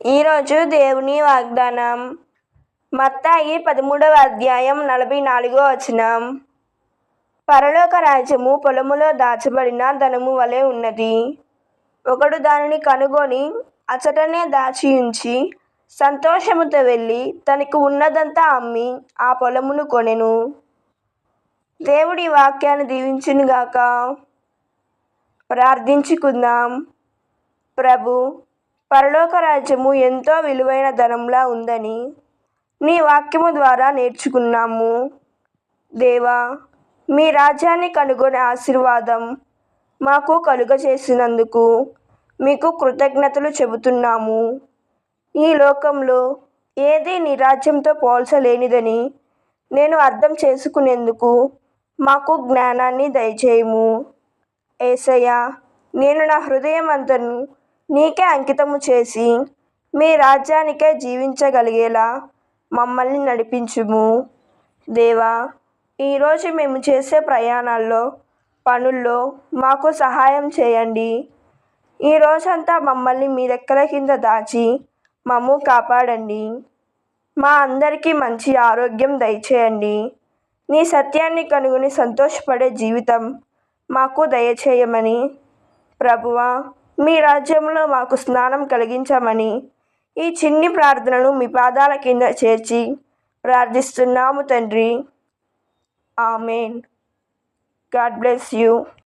ఈరోజు దేవుని వాగ్దానం మత్తయి 13వ అధ్యాయం 44వ వచనం. పరలోక రాజ్యము పొలములో దాచబడిన ధనము వలె ఉన్నది. ఒకడు దానిని కనుగొని అచటనే దాచి ఉంచి సంతోషముతో వెళ్ళి తనకు ఉన్నదంతా అమ్మి ఆ పొలమును కొనెను. దేవుడి వాక్యాన్ని దీవించునుగాక. ప్రార్థించుకుందాం. ప్రభు, పరలోక రాజ్యము ఎంతో విలువైన ధనంలా ఉందని నీ వాక్యము ద్వారా నేర్చుకున్నాము. దేవా, మీ రాజ్యాన్ని కనుగొనే ఆశీర్వాదం మాకు కలుగచేసినందుకు మీకు కృతజ్ఞతలు చెబుతున్నాము. ఈ లోకంలో ఏది నీ రాజ్యంతో పోల్చలేనిదని నేను అర్థం చేసుకునేందుకు మాకు జ్ఞానాన్ని దయచేయము. యేసయ్యా, నేను నా హృదయం అంతను నీకే అంకితము చేసి మీ రాజ్యానికే జీవించగలిగేలా మమ్మల్ని నడిపించుము. దేవా, ఈరోజు మేము చేసే ప్రయాణాల్లో, పనుల్లో మాకు సహాయం చేయండి. ఈ రోజంతా మమ్మల్ని మీ రెక్కల కింద దాచి మమ్ము కాపాడండి. మా అందరికీ మంచి ఆరోగ్యం దయచేయండి. నీ సత్యాన్ని కనుగొని సంతోషపడే జీవితం మాకు దయచేయమని, ప్రభువా, మీ రాజ్యంలో మాకు స్నానం కలిగించమని ఈ చిన్ని ప్రార్థనను మీ పాదాల కింద చేర్చి ప్రార్థిస్తున్నాము తండ్రి. ఆమెన్. God bless you.